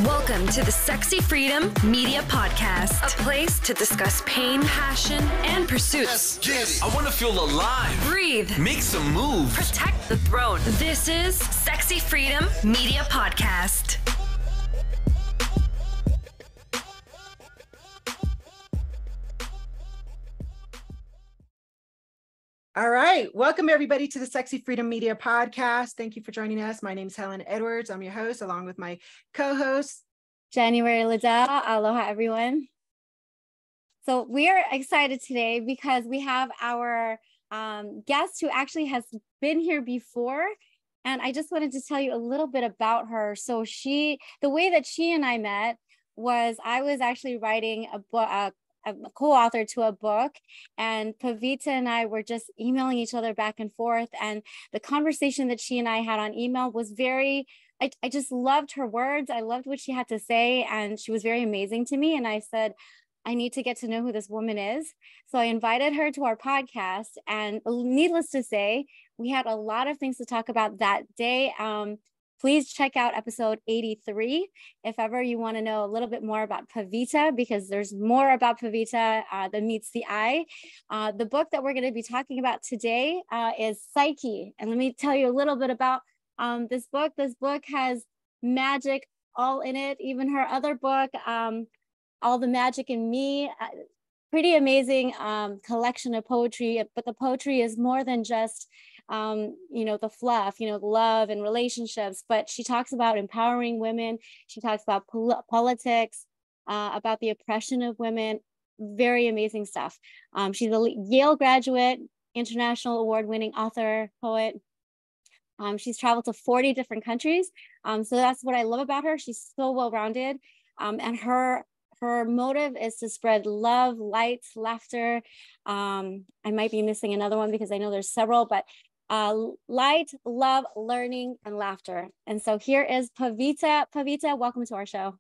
Welcome to the Sexy Freedom Media Podcast, a place to discuss pain, passion, and pursuits. Yes, I want to feel alive. Breathe. Make some moves. Protect the throne. This is Sexy Freedom Media Podcast. All right. Welcome, everybody, to the Sexy Freedom Media Podcast. Thank you for joining us. My name is Helen Edwards. I'm your host, along with my co-host, January Liddell. Aloha, everyone. So we are excited today because we have our guest who actually has been here before. And I just wanted to tell you a little bit about her. So the way that she and I met was I was actually writing a book, a co-author to a book, and Pavita and I were just emailing each other back and forth. And the conversation that she and I had on email was I just loved her words. I loved what she had to say, and she was very amazing to me. And I said, I need to get to know who this woman is. So I invited her to our podcast, and needless to say, we had a lot of things to talk about that day. Please check out episode 83 if ever you want to know a little bit more about Pavita, because there's more about Pavita than meets the eye. The book that we're going to be talking about today is Psyche. And let me tell you a little bit about this book. This book has magic all in it, even her other book, All the Magic in Me. Pretty amazing collection of poetry, but the poetry is more than just the fluff, love and relationships, but she talks about empowering women. She talks about politics, about the oppression of women. Very amazing stuff. She's a Yale graduate, international award-winning author, poet. She's traveled to 40 different countries. So that's what I love about her. She's so well-rounded. And her motive is to spread love, light, laughter. I might be missing another one because I know there's several, but light, love, learning, and laughter. And so here is Pavita. Pavita, welcome to our show.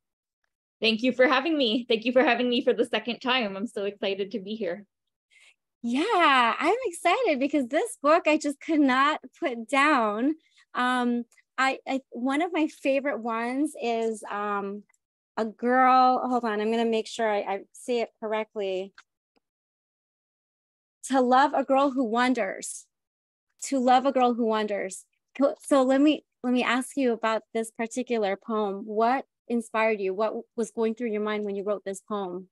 Thank you for having me. Thank you for having me for the second time. I'm so excited to be here. Yeah, I'm excited because this book I just could not put down. One of my favorite ones is a girl. Hold on, I'm going to make sure I say it correctly. To love a girl who wonders. To love a girl who wonders. So let me ask you about this particular poem. What inspired you? What was going through your mind when you wrote this poem?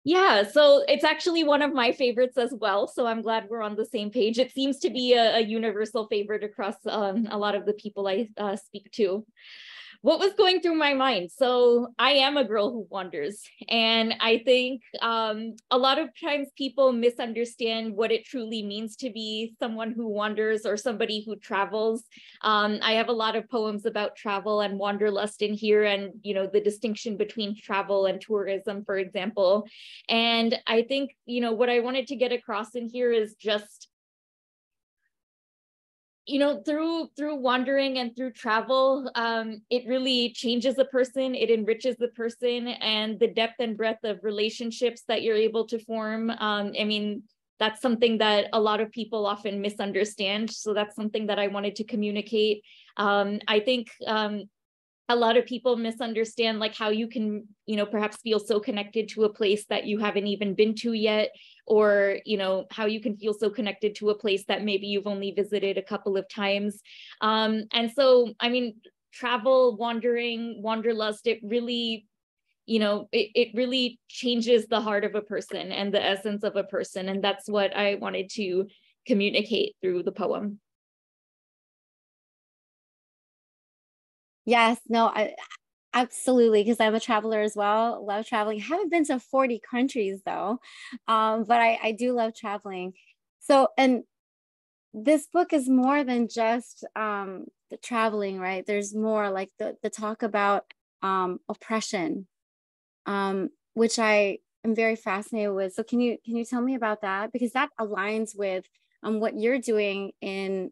Yeah, so it's actually one of my favorites as well. So I'm glad we're on the same page. It seems to be a universal favorite across a lot of the people I speak to. What was going through my mind? So I am a girl who wonders. And I think a lot of times people misunderstand what it truly means to be someone who wanders or somebody who travels. I have a lot of poems about travel and wanderlust in here, and the distinction between travel and tourism, for example. And I think, what I wanted to get across in here is just, through wandering and through travel, it really changes a person, it enriches the person, and the depth and breadth of relationships that you're able to form. That's something that a lot of people often misunderstand. So that's something that I wanted to communicate. I think a lot of people misunderstand how you can, perhaps feel so connected to a place that you haven't even been to yet, or, how you can feel so connected to a place that maybe you've only visited a couple of times. And so, travel, wandering, wanderlust, it really, it really changes the heart of a person and the essence of a person. And that's what I wanted to communicate through the poem. Yes, no, absolutely, because I'm a traveler as well. Love traveling. Haven't been to 40 countries though, but I do love traveling. So, and this book is more than just the traveling, right? There's more like the talk about oppression, which I am very fascinated with. So can you tell me about that? Because that aligns with what you're doing in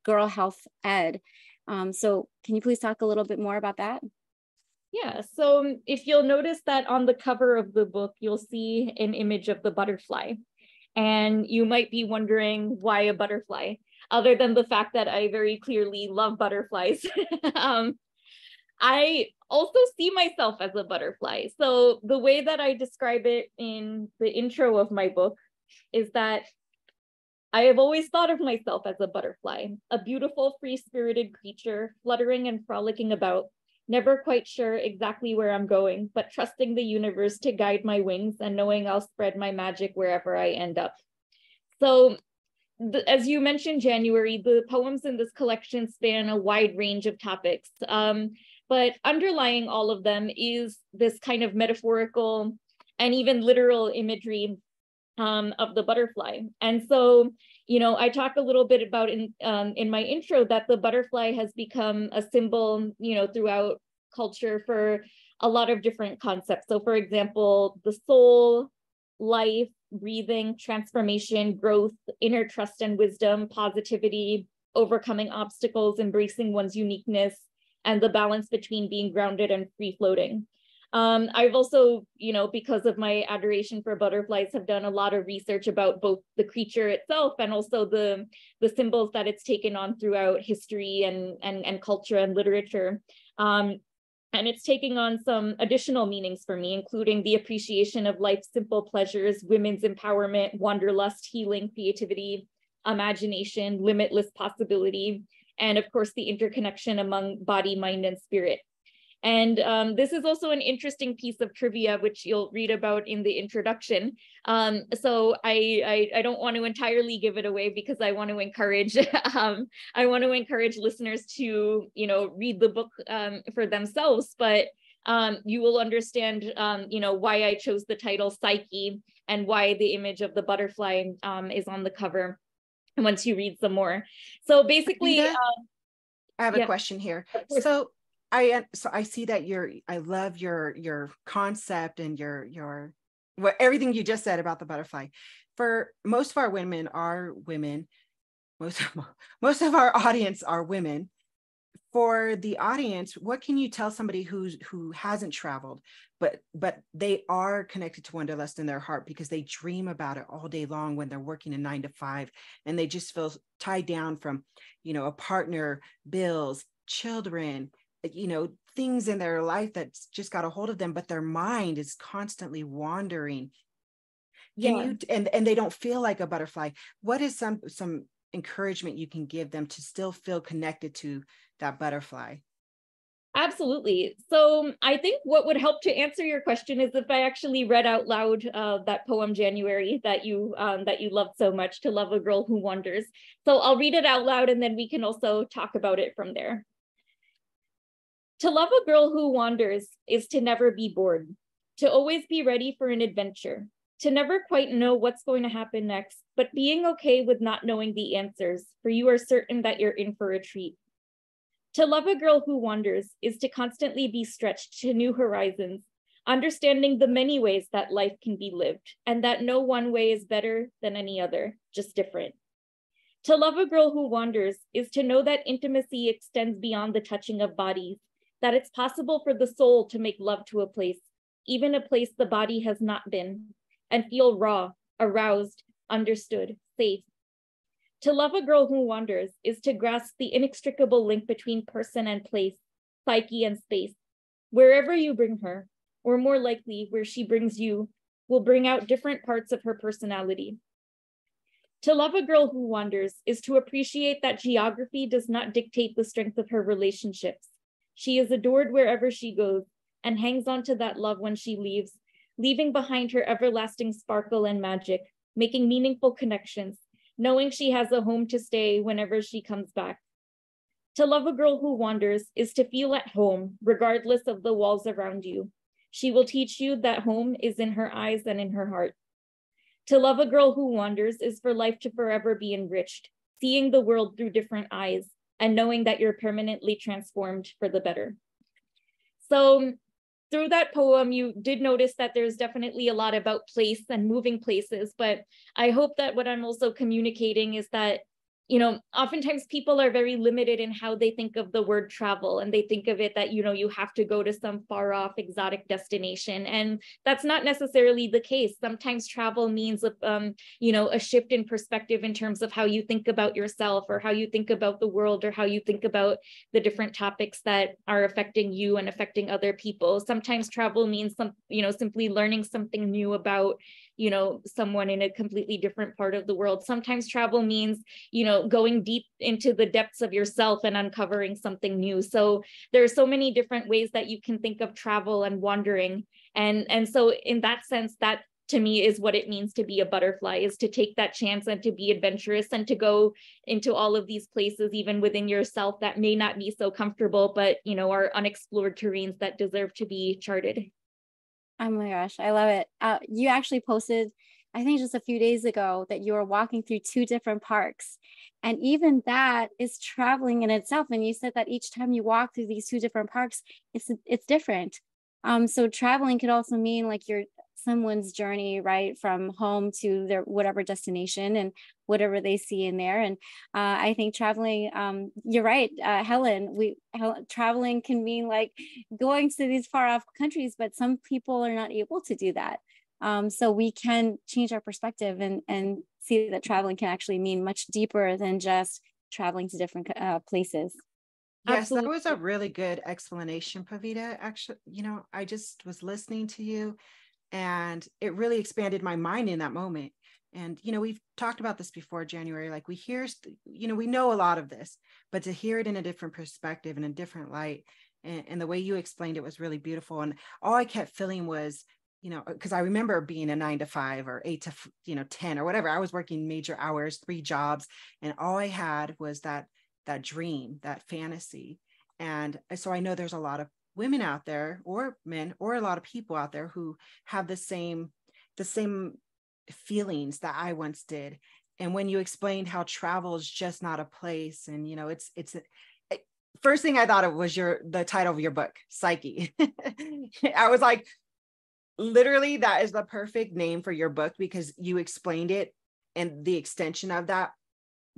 girl health ed. So can you please talk a little bit more about that? Yeah, so if you'll notice that on the cover of the book, you'll see an image of the butterfly. And you might be wondering why a butterfly, other than the fact that I very clearly love butterflies. I also see myself as a butterfly. So the way that I describe it in the intro of my book is that I have always thought of myself as a butterfly, a beautiful, free-spirited creature, fluttering and frolicking about, never quite sure exactly where I'm going, but trusting the universe to guide my wings and knowing I'll spread my magic wherever I end up. So as you mentioned, January, the poems in this collection span a wide range of topics, but underlying all of them is this kind of metaphorical and even literal imagery of the butterfly. And so, you know, I talk a little bit about in my intro that the butterfly has become a symbol, you know, throughout culture for a lot of different concepts. So for example, the soul, life, breathing, transformation, growth, inner trust and wisdom, positivity, overcoming obstacles, embracing one's uniqueness, and the balance between being grounded and free floating. I've also, you know, because of my adoration for butterflies, have done a lot of research about both the creature itself and also the symbols that it's taken on throughout history and culture and literature. And it's taking on some additional meanings for me, including the appreciation of life's simple pleasures, women's empowerment, wanderlust, healing, creativity, imagination, limitless possibility, and of course, the interconnection among body, mind, and spirit. And this is also an interesting piece of trivia, which you'll read about in the introduction. So I don't want to entirely give it away because I want to encourage listeners to, you know, read the book for themselves. But you will understand, you know, why I chose the title Psyche and why the image of the butterfly is on the cover once you read some more. So basically, I have a question here. So I see that I love your concept and your everything you just said about the butterfly. For most of our women are women, most of our audience are women. For the audience, what can you tell somebody who hasn't traveled, but they are connected to wanderlust in their heart because they dream about it all day long when they're working a 9 to 5 and they just feel tied down from, you know, a partner, bills, children, you know, things in their life that's just got a hold of them, but their mind is constantly wandering. Can you, and they don't feel like a butterfly. What is some encouragement you can give them to still feel connected to that butterfly? Absolutely. So I think what would help to answer your question is if I actually read out loud that poem January that you loved so much, To Love a Girl Who Wanders. So I'll read it out loud and then we can also talk about it from there. To love a girl who wanders is to never be bored, to always be ready for an adventure, to never quite know what's going to happen next, but being okay with not knowing the answers, for you are certain that you're in for a treat. To love a girl who wanders is to constantly be stretched to new horizons, understanding the many ways that life can be lived, and that no one way is better than any other, just different. To love a girl who wanders is to know that intimacy extends beyond the touching of bodies, that it's possible for the soul to make love to a place, even a place the body has not been, and feel raw, aroused, understood, safe. To love a girl who wanders is to grasp the inextricable link between person and place, psyche and space. Wherever you bring her, or more likely where she brings you, will bring out different parts of her personality. To love a girl who wanders is to appreciate that geography does not dictate the strength of her relationships. She is adored wherever she goes and hangs on to that love when she leaves, leaving behind her everlasting sparkle and magic, making meaningful connections, knowing she has a home to stay whenever she comes back. To love a girl who wanders is to feel at home, regardless of the walls around you. She will teach you that home is in her eyes and in her heart. To love a girl who wanders is for life to forever be enriched, seeing the world through different eyes, and knowing that you're permanently transformed for the better. So through that poem, you did notice that there's definitely a lot about place and moving places, but I hope that what I'm also communicating is that oftentimes people are very limited in how they think of the word travel, and they think of it that, you have to go to some far off exotic destination. And that's not necessarily the case. Sometimes travel means, a shift in perspective in terms of how you think about yourself, or how you think about the world, or how you think about the different topics that are affecting you and affecting other people. Sometimes travel means simply learning something new about, someone in a completely different part of the world. Sometimes travel means, going deep into the depths of yourself and uncovering something new. So there are so many different ways that you can think of travel and wandering. And so in that sense, that to me is what it means to be a butterfly, is to take that chance and to be adventurous and to go into all of these places, even within yourself, that may not be so comfortable, but, are unexplored terrains that deserve to be charted. Oh my gosh, I love it. You actually posted, I think just a few days ago, that you were walking through 2 different parks. And even that is traveling in itself. And you said that each time you walk through these 2 different parks, it's different. So traveling could also mean like someone's journey, right, from home to their whatever destination and whatever they see in there. And I think traveling, you're right, Helen, traveling can mean like going to these far off countries, but some people are not able to do that. So we can change our perspective and see that traveling can actually mean much deeper than just traveling to different places. Yes, Absolutely. that was a really good explanation, Pavita. Actually, I just was listening to you, and it really expanded my mind in that moment. And, we've talked about this before, January, like we hear, we know a lot of this, but to hear it in a different perspective and a different light, and the way you explained it was really beautiful. And all I kept feeling was, because I remember being a 9 to 5 or 8 to 10 or whatever. I was working major hours, 3 jobs, and all I had was that dream, that fantasy. And so I know there's a lot of women out there, or men, or a lot of people out there who have the same feelings that I once did. And when you explained how travel is just not a place, and first thing I thought of was the title of your book, Psyche. I was like, literally, that is the perfect name for your book, because you explained it and the extension of that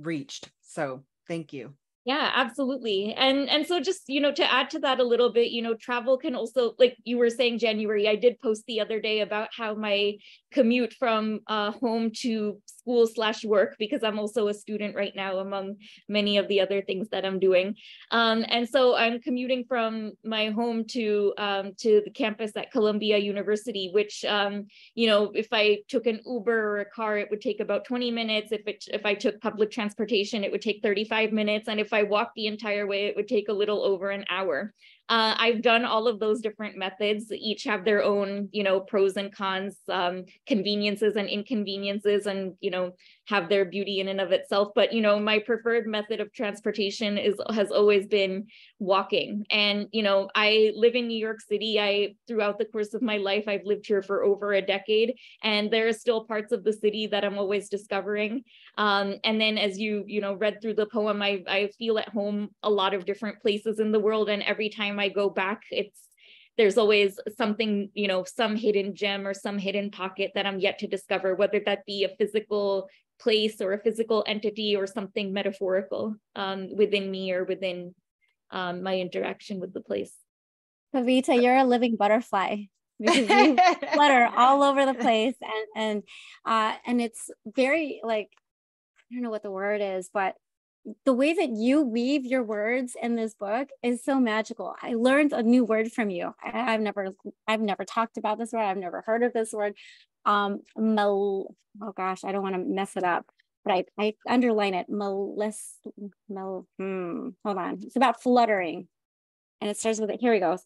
reached. So thank you. Yeah, absolutely. And so just, to add to that a little bit, travel can also, like you were saying, January, I did post the other day about how my commute from home to school/work, because I'm also a student right now, among many of the other things that I'm doing. And so I'm commuting from my home to the campus at Columbia University, which, if I took an Uber or a car, it would take about 20 minutes. If I took public transportation, it would take 35 minutes. And if I walked the entire way, it would take a little over an hour. I've done all of those different methods. Each have their own, pros and cons, conveniences and inconveniences, and, have their beauty in and of itself. But, my preferred method of transportation has always been walking. And, I live in New York City. Throughout the course of my life, I've lived here for over a decade, and there are still parts of the city that I'm always discovering. And then as you read through the poem, I feel at home a lot of different places in the world. And every time I go back, there's always something, some hidden gem or some hidden pocket that I'm yet to discover, whether that be a physical place or a physical entity or something metaphorical within me or within my interaction with the place. Pavita, you're a living butterfly, because you flutter all over the place, and it's very, like, I don't know what the word is, but the way that you weave your words in this book is so magical. I learned a new word from you. I've never talked about this word. I've never heard of this word. Oh gosh, I don't want to mess it up, but I underline it. Hold on. It's about fluttering, and it starts with it. Here he goes.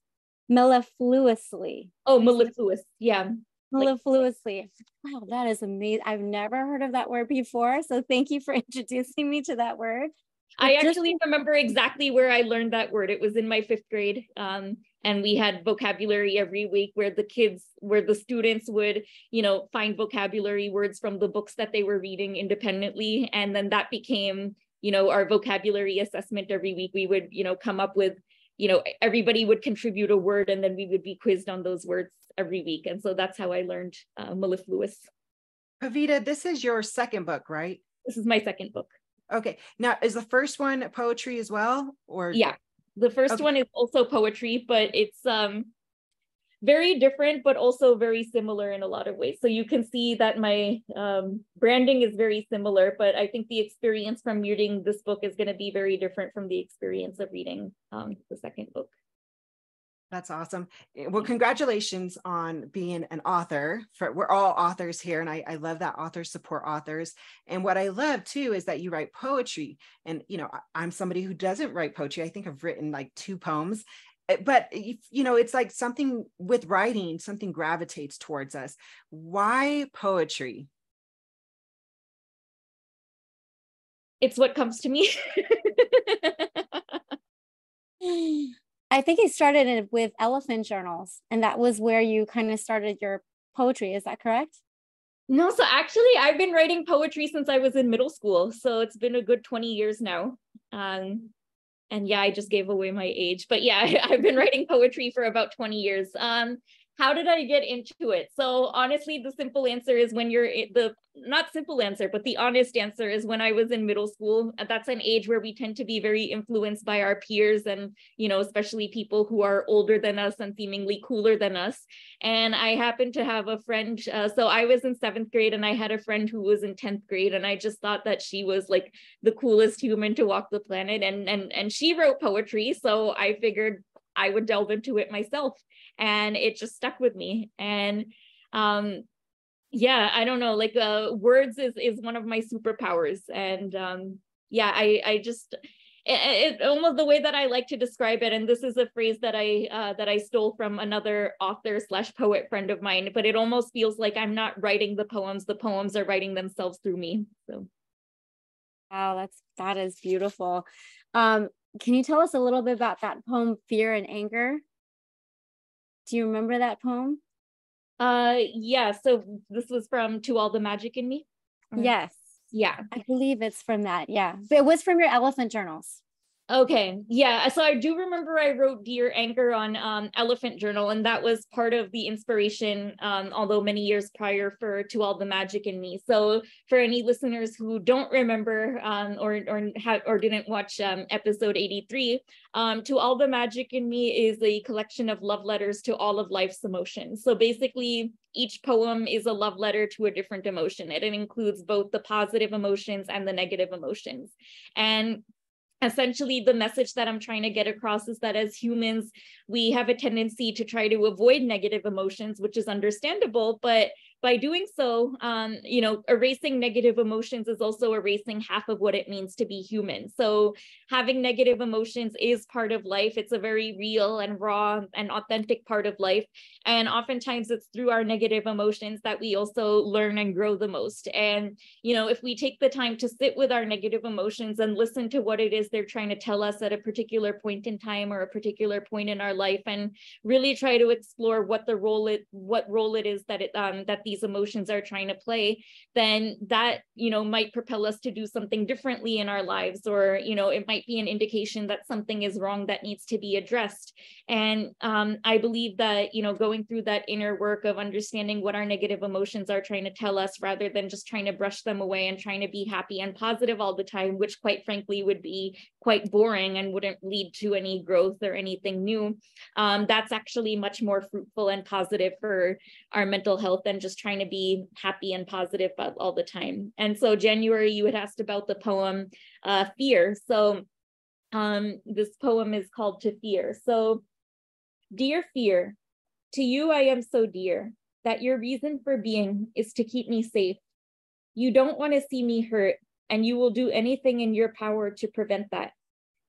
Mellifluously. Oh, mellifluous. Yeah. Mellifluously. Wow, that is amazing. I've never heard of that word before. So thank you for introducing me to that word. I actually remember exactly where I learned that word. It was in my 5th grade. And we had vocabulary every week where the students would, find vocabulary words from the books that they were reading independently. And then that became, our vocabulary assessment every week. We would, come up with, everybody would contribute a word, and then we would be quizzed on those words every week. And so that's how I learned mellifluous. Pavita, this is your second book, right? This is my second book. Okay. Now, is the first one poetry as well? Or Yeah, the first one is also poetry, but it's very different, but also very similar in a lot of ways. So you can see that my branding is very similar, but I think the experience from reading this book is going to be very different from the experience of reading the second book. That's awesome. Well, congratulations on being an author. We're all authors here, and I love that authors support authors. And what I love too is that you write poetry. And I'm somebody who doesn't write poetry. I think I've written like 2 poems, but it's like something with writing, something gravitates towards us. Why poetry? It's what comes to me. I think it started with elephant journals, and that was where you kind of started your poetry. Is that correct? No, so actually I've been writing poetry since I was in middle school. So it's been a good 20 years now. And yeah, I just gave away my age, but yeah, I've been writing poetry for about 20 years. How did I get into it? So honestly, the simple answer is not simple answer, but the honest answer is when I was in middle school. That's an age where we tend to be very influenced by our peers and, especially people who are older than us and seemingly cooler than us. And I happened to have a friend. So I was in 7th grade and I had a friend who was in 10th grade. And I just thought that she was like the coolest human to walk the planet. And she wrote poetry. So I figured I would delve into it myself, and it just stuck with me. And yeah, I don't know, like words is one of my superpowers. And yeah, I just it almost the way that I like to describe it, and this is a phrase that I stole from another author / poet friend of mine, but it almost feels like I'm not writing the poems are writing themselves through me. So wow, that is beautiful. Can you tell us a little bit about that poem, Fear and Anger? Do you remember that poem? Yeah, so this was from To All the Magic in Me? Yes. Yeah. I believe it's from that, yeah. But it was from your elephant journals. Okay, yeah, so I do remember I wrote Dear Anger on Elephant Journal, and that was part of the inspiration, although many years prior, for To All the Magic in Me. So for any listeners who don't remember or didn't watch episode 83, To All the Magic in Me is a collection of love letters to all of life's emotions. So basically, each poem is a love letter to a different emotion. It includes both the positive emotions and the negative emotions. And essentially, the message that I'm trying to get across is that as humans, we have a tendency to try to avoid negative emotions, which is understandable, but by doing so, erasing negative emotions is also erasing half of what it means to be human. So having negative emotions is part of life. It's a very real and raw and authentic part of life. And oftentimes it's through our negative emotions that we also learn and grow the most. And, if we take the time to sit with our negative emotions and listen to what it is they're trying to tell us at a particular point in time or a particular point in our life, and really try to explore what role it is that these emotions are trying to play, then that, might propel us to do something differently in our lives, or, it might be an indication that something is wrong that needs to be addressed. And I believe that, going through that inner work of understanding what our negative emotions are trying to tell us, rather than just trying to brush them away and trying to be happy and positive all the time, which quite frankly would be quite boring and wouldn't lead to any growth or anything new, that's actually much more fruitful and positive for our mental health than just trying to be happy and positive all the time. And so January, you had asked about the poem Fear. So this poem is called To Fear. So, dear fear, to you I am so dear that your reason for being is to keep me safe. You don't want to see me hurt, and you will do anything in your power to prevent that.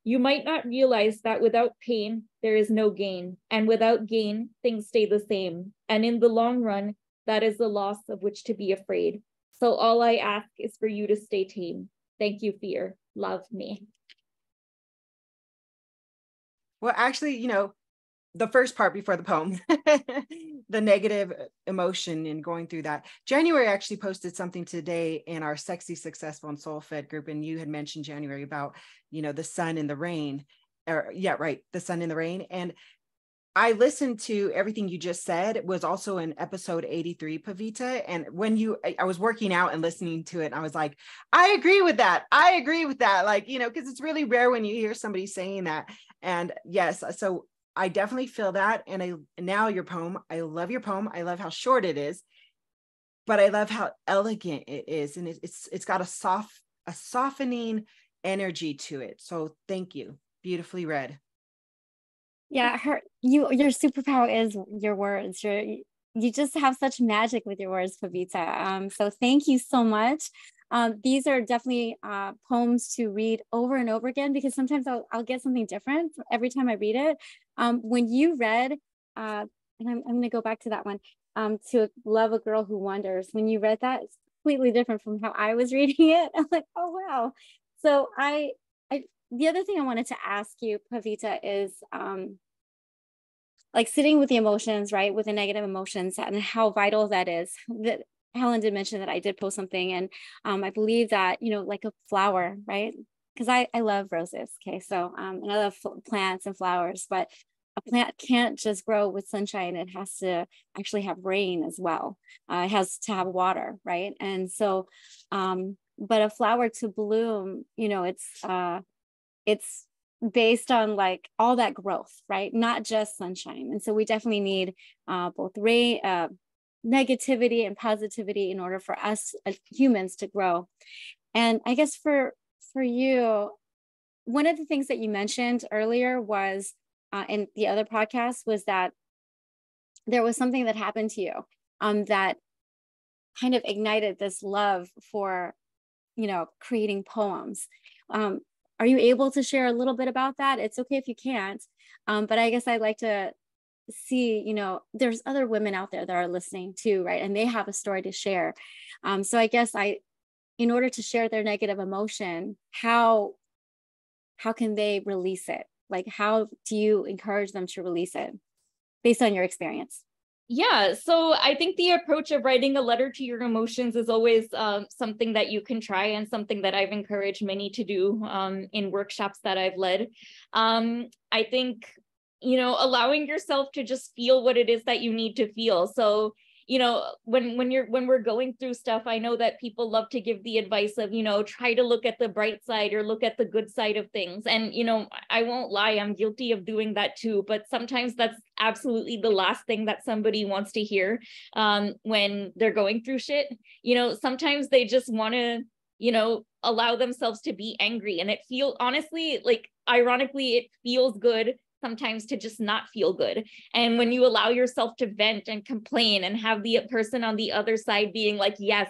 You might not realize that without pain, there is no gain, and without gain, things stay the same. And in the long run, that is the loss of which to be afraid. So all I ask is for you to stay tame. Thank you, fear. Love me. Well, actually, the first part before the poem, the negative emotion and going through that. January actually posted something today in our Sexy, Successful, and Soul Fed group. And you had mentioned, January, about, the sun and the rain. The sun and the rain. And I listened to everything you just said. It was also in episode 83, Pavita. And when I was working out and listening to it, and I was like, I agree with that. I agree with that. Like, you know, because it's really rare when you hear somebody saying that. And yes, so I definitely feel that. And now your poem, I love your poem. I love how short it is, but I love how elegant it is. And it's got a softening energy to it. So thank you. Beautifully read. Yeah, your superpower is your words. You just have such magic with your words, Pavita. So thank you so much. These are definitely poems to read over and over again, because sometimes I'll get something different every time I read it. When you read, and I'm going to go back to that one, to Love a Girl Who Wonders. When you read that, it's completely different from how I was reading it. I'm like, oh wow. So the other thing I wanted to ask you, Pavita, is like sitting with the emotions, right? With the negative emotions, and how vital that is. That Helen did mention that I did post something, and I believe that, you know, like a flower, right? Because I love roses. Okay. So, and I love plants and flowers, but a plant can't just grow with sunshine. It has to actually have rain as well. It has to have water, right? And so, but a flower to bloom, you know, it's based on like all that growth, right? Not just sunshine. And so we definitely need both rain, negativity and positivity in order for us as humans to grow. And I guess for you, one of the things that you mentioned earlier was in the other podcast was that there was something that happened to you that kind of ignited this love for, you know, creating poems. Are you able to share a little bit about that? It's okay if you can't, but I guess I'd like to see, you know, there's other women out there that are listening too, right? And they have a story to share. So I guess in order to share their negative emotion, how can they release it? Like, how do you encourage them to release it based on your experience? Yeah, so I think the approach of writing a letter to your emotions is always something that you can try, and something that I've encouraged many to do in workshops that I've led. I think, you know, allowing yourself to just feel what it is that you need to feel. So, you know, when we're going through stuff, I know that people love to give the advice of, you know, try to look at the bright side or look at the good side of things. And, you know, I won't lie, I'm guilty of doing that too, but sometimes that's absolutely the last thing that somebody wants to hear when they're going through shit. You know, sometimes they just want to, you know, allow themselves to be angry. And it feels, honestly, like, ironically, it feels good sometimes to just not feel good. And when you allow yourself to vent and complain and have the person on the other side being like, yes,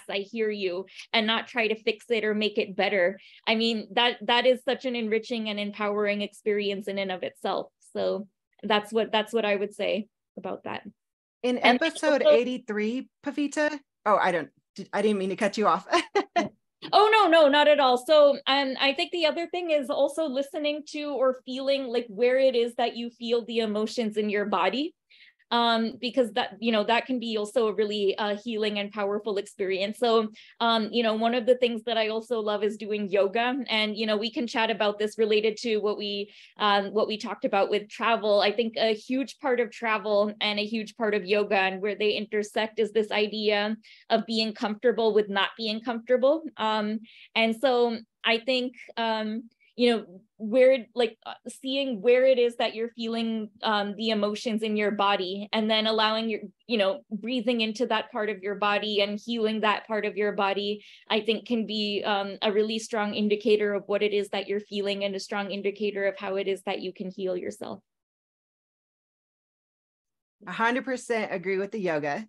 I hear you, and not try to fix it or make it better. I mean, that is such an enriching and empowering experience in and of itself. So that's what I would say about that. In episode 83, Pavita, I didn't mean to cut you off. Oh, no, not at all. So I think the other thing is also listening to or feeling like where it is that you feel the emotions in your body. Because that, you know, that can be also a really healing and powerful experience. So, you know, one of the things that I also love is doing yoga, and, you know, we can chat about this related to what we talked about with travel. I think a huge part of travel and a huge part of yoga, and where they intersect, is this idea of being comfortable with not being comfortable. And so I think, you know, where, like, seeing where it is that you're feeling the emotions in your body, and then allowing your, you know, breathing into that part of your body and healing that part of your body, I think can be a really strong indicator of what it is that you're feeling, and a strong indicator of how it is that you can heal yourself. 100% agree with the yoga.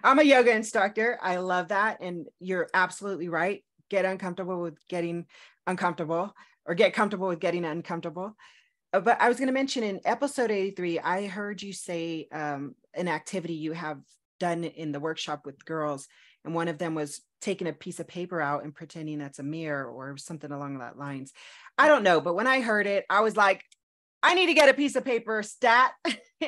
I'm a yoga instructor. I love that. And you're absolutely right. Get uncomfortable with getting uncomfortable, or get comfortable with getting uncomfortable. But I was going to mention in episode 83, I heard you say an activity you have done in the workshop with girls. And one of them was taking a piece of paper out and pretending that's a mirror or something along that lines. I don't know. But when I heard it, I was like, I need to get a piece of paper stat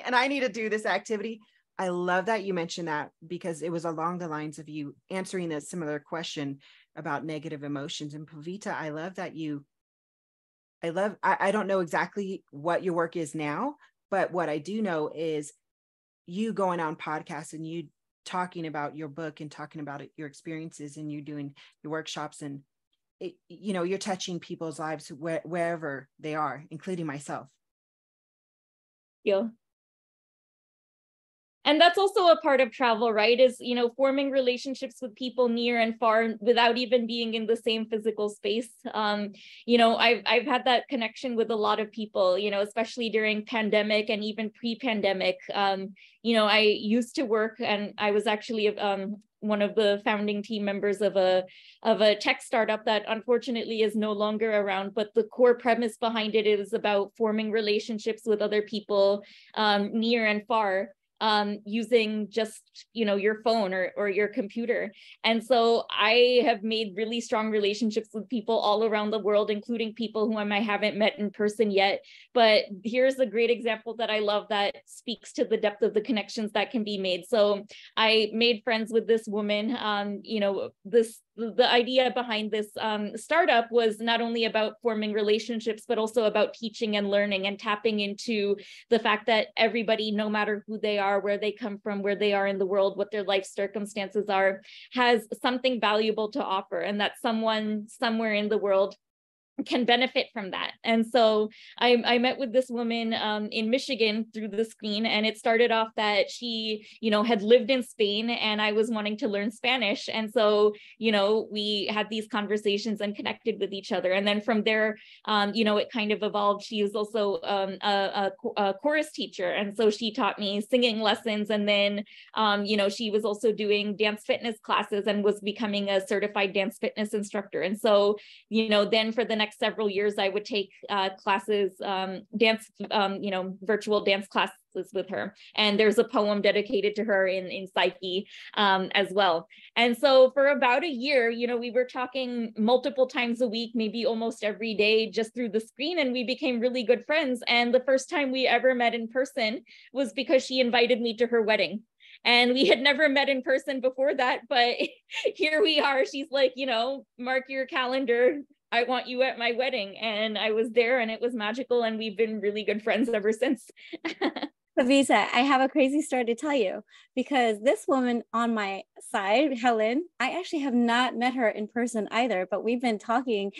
and I need to do this activity. I love that you mentioned that, because it was along the lines of you answering a similar question about negative emotions. And Pavita, I love that I don't know exactly what your work is now, But what I do know is you going on podcasts and you talking about your book and talking about your experiences, and you doing your workshops, and you're touching people's lives wherever they are, including myself. Yeah. And that's also a part of travel, right? Is, forming relationships with people near and far without even being in the same physical space. I've had that connection with a lot of people, especially during pandemic and even pre-pandemic. I used to work, and I was actually one of the founding team members of a tech startup that unfortunately is no longer around. But the core premise behind it is about forming relationships with other people near and far. Using just, your phone or your computer. And so I have made really strong relationships with people all around the world, including people whom I haven't met in person yet. But here's a great example that I love that speaks to the depth of the connections that can be made. So I made friends with this woman. The idea behind this startup was not only about forming relationships, but also about teaching and learning and tapping into the fact that everybody, no matter who they are, where they come from, where they are in the world, what their life circumstances are, has something valuable to offer, and that someone somewhere in the world can benefit from that. And so I met with this woman in Michigan through the screen, and it started off that she, had lived in Spain, and I was wanting to learn Spanish. And so, we had these conversations and connected with each other. And then from there, it kind of evolved. She was also a chorus teacher. And so she taught me singing lessons. And then, she was also doing dance fitness classes and was becoming a certified dance fitness instructor. And so, then for the next several years, I would take classes, virtual dance classes with her. And there's a poem dedicated to her in Psyche as well. And so for about a year, we were talking multiple times a week, maybe almost every day, just through the screen. And we became really good friends. And the first time we ever met in person was because she invited me to her wedding. And we had never met in person before that, but here we are. She's like, mark your calendar, I want you at my wedding. And I was there, and it was magical. And we've been really good friends ever since. Pavita, I have a crazy story to tell you, because this woman on my side, Helen, I actually have not met her in person either, but we've been talking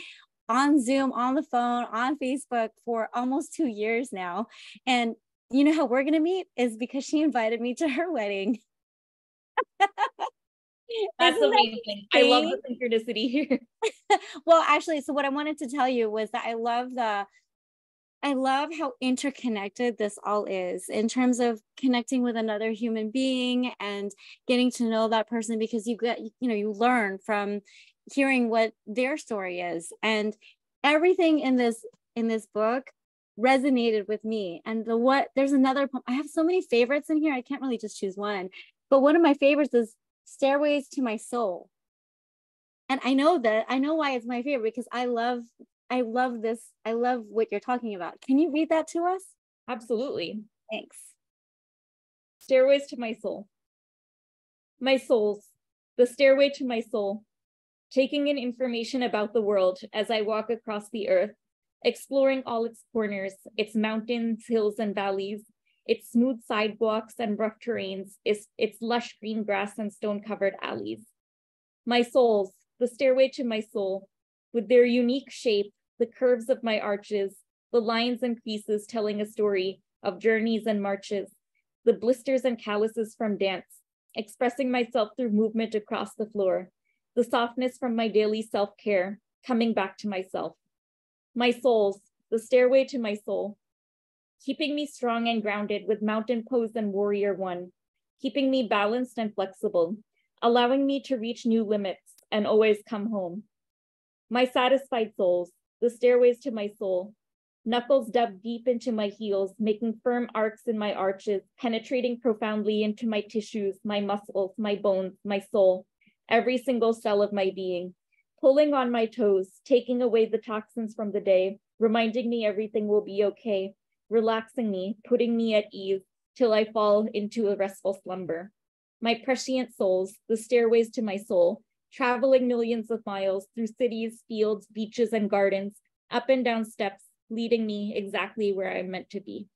on Zoom, on the phone, on Facebook for almost 2 years now. And you know how we're going to meet is because she invited me to her wedding. That's amazing. I love the synchronicity here. Well, actually, so what I wanted to tell you was that I love how interconnected this all is in terms of connecting with another human being and getting to know that person, because you learn from hearing what their story is, and everything in this book resonated with me. And there's another poem. I have so many favorites in here. I can't really just choose one, but one of my favorites is Stairways to My Soul. And I know why it's my favorite, because I love this. I love what you're talking about. Can you read that to us? Absolutely. Thanks. Stairways to my soul. My souls, the stairway to my soul, taking in information about the world as I walk across the earth, exploring all its corners, its mountains, hills, and valleys, its smooth sidewalks and rough terrains, its lush green grass and stone-covered alleys. My souls, the stairway to my soul, with their unique shape, the curves of my arches, the lines and creases telling a story of journeys and marches, the blisters and calluses from dance, expressing myself through movement across the floor, the softness from my daily self-care, coming back to myself. My souls, the stairway to my soul, keeping me strong and grounded with mountain pose and warrior one, keeping me balanced and flexible, allowing me to reach new limits and always come home. My satisfied souls, the stairways to my soul, knuckles dug deep into my heels, making firm arcs in my arches, penetrating profoundly into my tissues, my muscles, my bones, my soul, every single cell of my being, pulling on my toes, taking away the toxins from the day, reminding me everything will be okay, relaxing me, putting me at ease till I fall into a restful slumber. My prescient souls, the stairways to my soul, traveling millions of miles through cities, fields, beaches, and gardens, up and down steps, leading me exactly where I'm meant to be.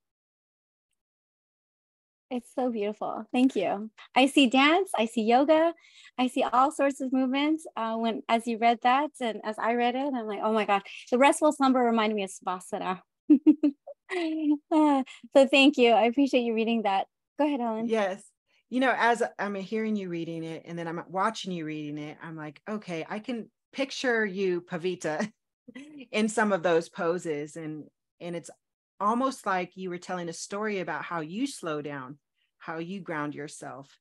It's so beautiful. Thank you. I see dance, I see yoga, I see all sorts of movements as you read that and as I read it, I'm like, oh my God, the restful slumber reminded me of Savasana. So thank you. I appreciate you reading that. Go ahead, Helen. Yes. You know, as I'm hearing you reading it and then I'm watching you reading it, I'm like, okay, I can picture you, Pavita, in some of those poses. And it's almost like you were telling a story about how you slow down, how you ground yourself.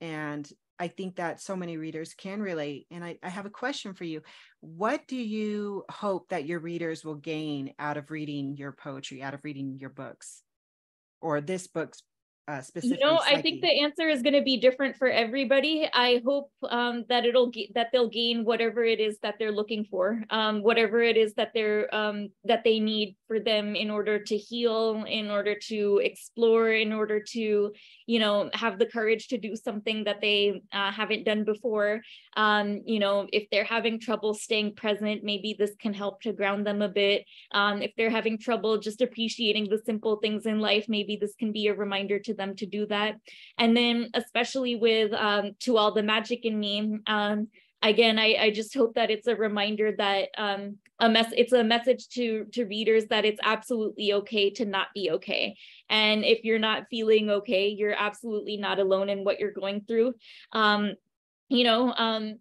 And I think that so many readers can relate. And I have a question for you. What do you hope that your readers will gain out of reading your poetry, out of reading your books, or this book's specifically? You know, Psyche? I think the answer is going to be different for everybody. I hope that they'll gain whatever it is that they're looking for, whatever it is that they need for them in order to heal, in order to explore, in order to, you know, have the courage to do something that they haven't done before. You know, if they're having trouble staying present, maybe this can help to ground them a bit. If they're having trouble just appreciating the simple things in life, maybe this can be a reminder to them to do that. And then especially with To All the Magic in Me, again, I just hope that it's a reminder that it's a message to readers that it's absolutely okay to not be okay. And if you're not feeling okay, you're absolutely not alone in what you're going through. You know,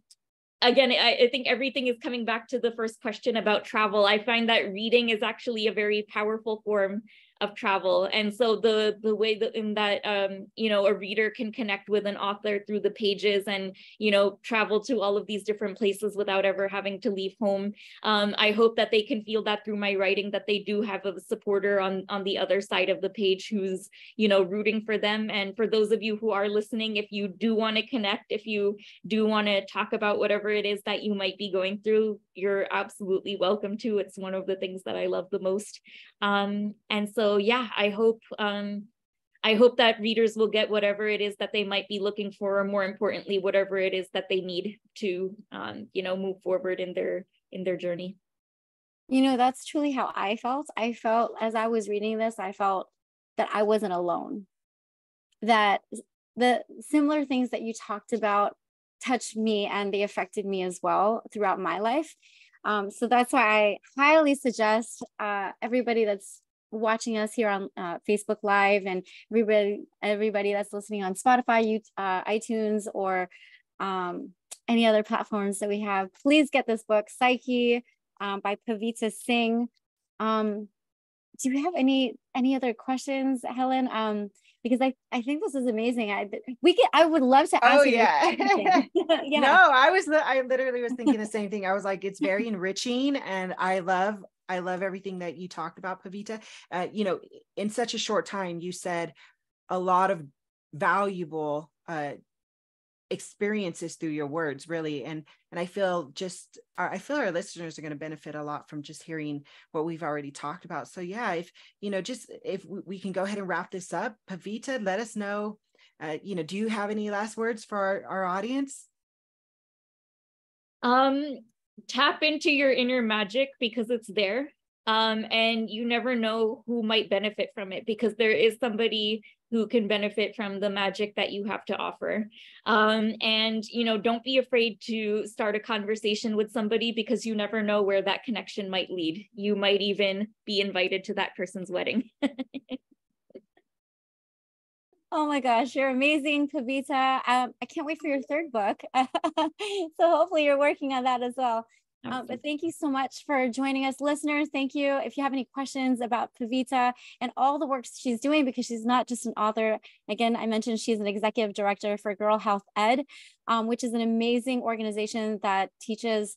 again, I think everything is coming back to the first question about travel. I find that reading is actually a very powerful form of travel. And so the way that in that, you know, a reader can connect with an author through the pages and, you know, travel to all of these different places without ever having to leave home. I hope that they can feel that through my writing, that they do have a supporter on the other side of the page who's, you know, rooting for them. And for those of you who are listening, if you do want to connect, if you do want to talk about whatever it is that you might be going through, you're absolutely welcome to. It's one of the things that I love the most. And so, yeah, I hope that readers will get whatever it is that they might be looking for, or more importantly, whatever it is that they need to, you know, move forward in their journey. You know, that's truly how I felt. I felt as I was reading this, I felt that I wasn't alone, that the similar things that you talked about touched me and they affected me as well throughout my life. So that's why I highly suggest everybody that's watching us here on Facebook Live, and everybody that's listening on Spotify, iTunes, or any other platforms that we have, please get this book, Psyche, by Pavita Singh. Do you have any other questions, Helen? Because I think this is amazing. I would love to ask you. Yeah. Yeah. No, I literally was thinking the same thing. I was like, it's very enriching, and I love everything that you talked about, Pavita. You know, in such a short time, you said a lot of valuable experiences through your words, really. And I feel our listeners are going to benefit a lot from just hearing what we've already talked about. So yeah, if we can go ahead and wrap this up, Pavita, let us know, you know, do you have any last words for our audience? Tap into your inner magic, because it's there. And you never know who might benefit from it, because there is somebody who can benefit from the magic that you have to offer. And, you know, don't be afraid to start a conversation with somebody, because you never know where that connection might lead. You might even be invited to that person's wedding. Oh my gosh, you're amazing, Pavita. I can't wait for your third book. So hopefully you're working on that as well. But thank you so much for joining us, listeners. Thank you. If you have any questions about Pavita and all the work she's doing, because she's not just an author. Again, I mentioned she's an executive director for Girl Health Ed, which is an amazing organization that teaches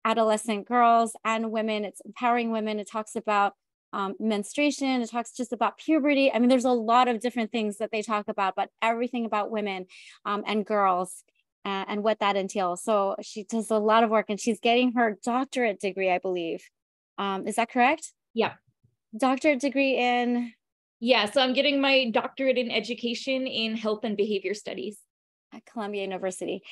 adolescent girls and women. It's empowering women. It talks about menstruation. It talks just about puberty. I mean, there's a lot of different things that they talk about, but everything about women and girls. And what that entails. So she does a lot of work, and she's getting her doctorate degree, I believe. Is that correct? Yeah. Doctorate degree in? Yeah, so I'm getting my doctorate in education in health and behavior studies at Columbia University.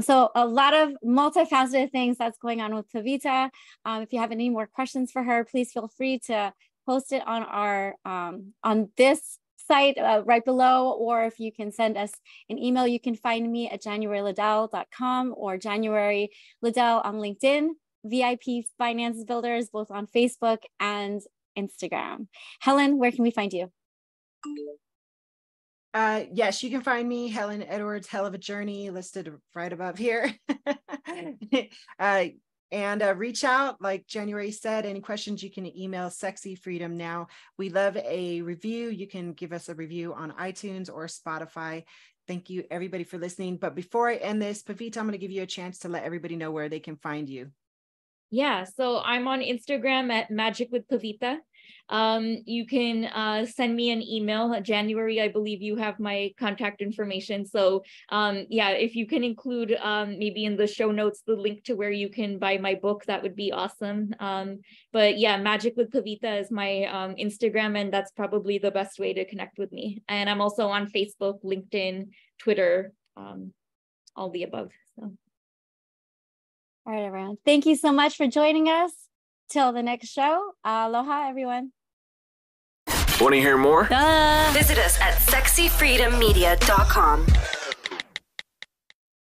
So a lot of multifaceted things that's going on with Pavita. If you have any more questions for her, please feel free to post it on our on this website right below, or if you can send us an email, you can find me at januaryliddell.com or January Liddell on LinkedIn, VIP Finance Builders, both on Facebook and Instagram. Helen, where can we find you? Yes, you can find me, Helen Edwards, Hell of a Journey, listed right above here. And reach out, like January said, any questions you can email SexyFreedomNow. We love a review. You can give us a review on iTunes or Spotify. Thank you everybody for listening. But before I end this, Pavita, I'm going to give you a chance to let everybody know where they can find you. Yeah, so I'm on Instagram at Magic with Pavita. You can send me an email. January, I believe you have my contact information. So yeah, if you can include maybe in the show notes the link to where you can buy my book, that would be awesome. But yeah, Magic with Pavita is my Instagram, and that's probably the best way to connect with me. And I'm also on Facebook, LinkedIn, Twitter, all the above. So. All right, everyone. Thank you so much for joining us. Till the next show. Aloha, everyone. Want to hear more? Visit us at SexyFreedomMedia.com.